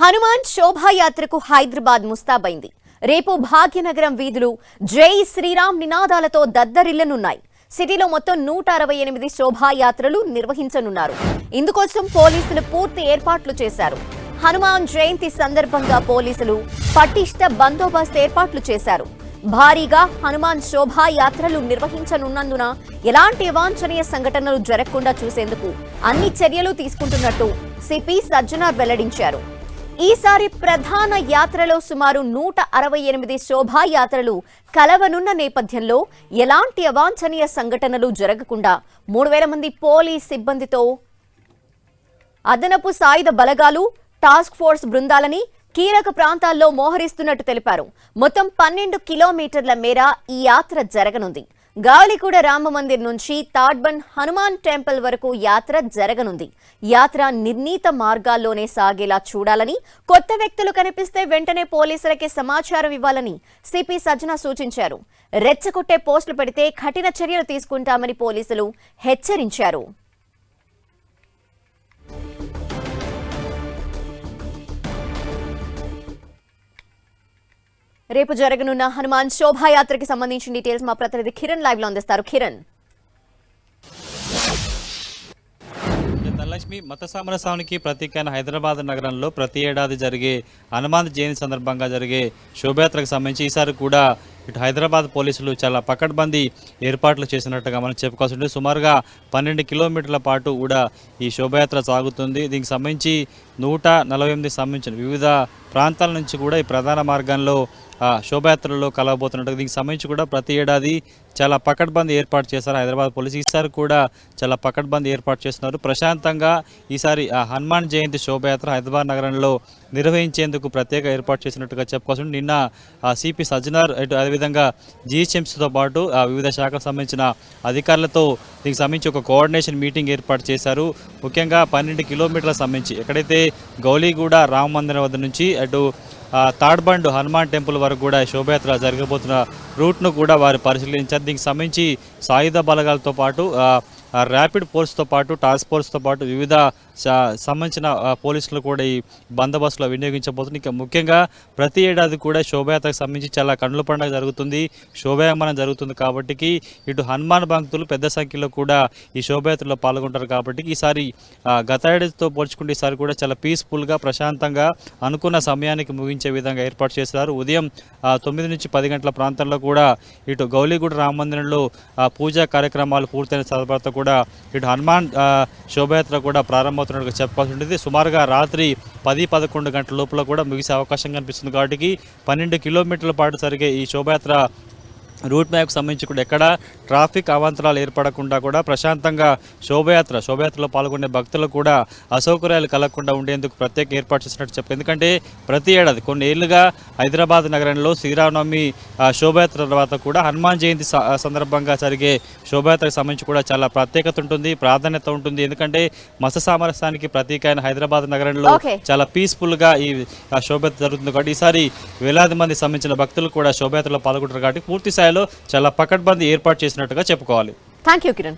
హనుమాన్ శోభాయాత్రకు హైదరాబాద్ ముస్తాబైంది. రేపు భాగ్యనగరం వీధులు జై శ్రీరామ్ నినాదాలతో దద్దరిల్లనున్నాయి. సిటీలో మొత్తం 168 శోభాయాత్రలు నిర్వహించనున్నారు. ఇందుకోసం పోలీసులు పూర్తి ఏర్పాట్లు చేశారు. హనుమాన్ జయంతి సందర్భంగా పోలీసులు పటిష్ట బందోబస్తు ఏర్పాట్లు చేశారు. భారీగా హనుమాన్ శోభాయాత్రలు నిర్వహించనున్నందున ఎలాంటి అవాంఛనీయ సంఘటనలు జరగకుండా చూసేందుకు అన్ని చర్యలు తీసుకుంటున్నట్టు సిపి సజ్జనార్ వెల్లడించారు. ఈసారి ప్రధాన యాత్రలో సుమారు 168 శోభాయాత్రలు కలవనున్న నేపథ్యంలో ఎలాంటి అవాంఛనీయ సంఘటనలు జరగకుండా 3000 మంది పోలీస్ సిబ్బందితో అదనపు సాయుధ బలగాలు, టాస్క్ ఫోర్స్ బృందాలని కీలక ప్రాంతాల్లో మోహరిస్తున్నట్టు తెలిపారు. మొత్తం 12 కిలోమీటర్ల మేర ఈ యాత్ర జరగనుంది. గాలిగూడ రామ మందిర్ నుంచి తాడ్బండ్ హనుమాన్ టెంపుల్ వరకు యాత్ర జరగనుంది. యాత్ర నిర్ణీత మార్గాల్లోనే సాగేలా చూడాలని, కొత్త వ్యక్తులు కనిపిస్తే వెంటనే పోలీసులకే సమాచారం ఇవ్వాలని సిపి సజ్జన సూచించారు. రెచ్చగొట్టే పోస్టులు పెడితే కఠిన చర్యలు తీసుకుంటామని పోలీసులు హెచ్చరించారు. రేపు జరగనున్న హనుమాన్ శోభాయాత్రకి సంబంధించిన డీటెయిల్స్ మా ప్రతినిధి కిరణ్ లైవ్ లో అందిస్తారు. కిరణ్, ధనలక్ష్మి, మత సామరస్యానికి ప్రతీకైన హైదరాబాద్ నగరంలో ప్రతి ఏడాది జరిగే హనుమాన్ జయంతి సందర్భంగా జరిగే శోభయాత్రకు సంబంధించి ఈసారి కూడా ఇటు హైదరాబాద్ పోలీసులు చాలా పకడ్బందీ ఏర్పాట్లు చేసినట్టుగా మనం చెప్పుకోవాల్సి ఉంటుంది. సుమారుగా 12 కిలోమీటర్ల పాటు కూడా ఈ శోభయాత్ర సాగుతుంది. దీనికి సంబంధించి 148 సంబంధించిన వివిధ ప్రాంతాల నుంచి కూడా ఈ ప్రధాన మార్గంలో శోభయాత్రలో కలవబోతున్నట్టు. దీనికి సంబంధించి కూడా ప్రతి ఏడాది చాలా పకడ్బందీ ఏర్పాటు చేశారు హైదరాబాద్ పోలీసు. ఈసారి కూడా చాలా పకడ్బందీ ఏర్పాటు చేస్తున్నారు. ప్రశాంతంగా ఈసారి హనుమాన్ జయంతి శోభయాత్ర హైదరాబాద్ నగరంలో నిర్వహించేందుకు ప్రత్యేక ఏర్పాటు చేసినట్టుగా చెప్పుకోవచ్చు. నిన్న సిపి సజ్జనార్ అదేవిధంగా జిహెచ్ఎంసీతో పాటు వివిధ శాఖలకు సంబంధించిన అధికారులతో దీనికి సంబంధించి ఒక కోఆర్డినేషన్ మీటింగ్ ఏర్పాటు చేశారు. ముఖ్యంగా 12 కిలోమీటర్ల సంబంధించి ఎక్కడైతే గౌలీగూడ రామ మందిరం వద్ద నుంచి అటు తాడ్బండ్ హనుమాన్ టెంపుల్ వరకు కూడా శోభయాత్ర జరగబోతున్న రూట్ను కూడా వారు పరిశీలించారు. దీనికి సంబంధించి సాయుధ బలగాలతో పాటు ర్యాపిడ్ ఫోర్స్తో పాటు టాస్క్ ఫోర్స్తో పాటు వివిధ సంబంధించిన పోలీసులు కూడా ఈ బందోబస్తులో వినియోగించబోతుంది. ఇక ముఖ్యంగా ప్రతి ఏడాది కూడా శోభయాత్రకు సంబంధించి చాలా కన్నుల పండుగ జరుగుతుంది, శోభాయమానం జరుగుతుంది. కాబట్టి ఇటు హనుమాన్ భక్తులు పెద్ద సంఖ్యలో కూడా ఈ శోభయాత్రలో పాల్గొంటారు. కాబట్టి ఈసారి గత ఏడాదితో పోల్చుకుంటే ఈసారి కూడా చాలా పీస్ఫుల్గా ప్రశాంతంగా అనుకున్న సమయానికి ముగించే విధంగా ఏర్పాటు చేశారు. ఉదయం 9 నుంచి 10 గంటల ప్రాంతంలో కూడా ఇటు గౌలీగూడ రామ మందిరంలో పూజా కార్యక్రమాలు పూర్తయిన తర్వాత కూడా ఇటు హనుమాన్ శోభయాత్ర కూడా ప్రారంభమవుతున్నట్టుగా చెప్పాల్సి ఉంటుంది. సుమారుగా రాత్రి 10-11 గంటల లోపల కూడా ముగిసే అవకాశం కనిపిస్తుంది. కాబట్టి 12 కిలోమీటర్ల పాటు జరిగే ఈ శోభయాత్ర రూట్ మ్యాప్కి సంబంధించి కూడా ఎక్కడ ట్రాఫిక్ అవాంతరాలు ఏర్పడకుండా కూడా ప్రశాంతంగా శోభయాత్రలో పాల్గొనే భక్తులకు కూడా అసౌకర్యాలు కలగకుండా ఉండేందుకు ప్రత్యేక ఏర్పాటు చేసినట్టు చెప్పారు. ఎందుకంటే ప్రతి ఏడాది కొన్ని ఏళ్లుగా హైదరాబాద్ నగరంలో శ్రీరామనవమి శోభయాత్ర తర్వాత కూడా హనుమాన్ జయంతి సందర్భంగా జరిగే శోభయాత్రకు సంబంధించి కూడా చాలా ప్రత్యేకత ఉంటుంది, ప్రాధాన్యత ఉంటుంది. ఎందుకంటే మత సామరస్యానికి ప్రతీక అయిన హైదరాబాద్ నగరంలో చాలా పీస్ఫుల్గా ఈ శోభయాత్ర జరుగుతుంది. కాబట్టి ఈసారి వేలాది మంది సంబంధించిన భక్తులు కూడా శోభయాత్రలో పాల్గొంటారు. కాబట్టి పూర్తి స్థాయిలో చాలా పకడ్బందీ ఏర్పాటు చేసినట్టుగా చెప్పుకోవాలి. థాంక్యూ కిరణ్.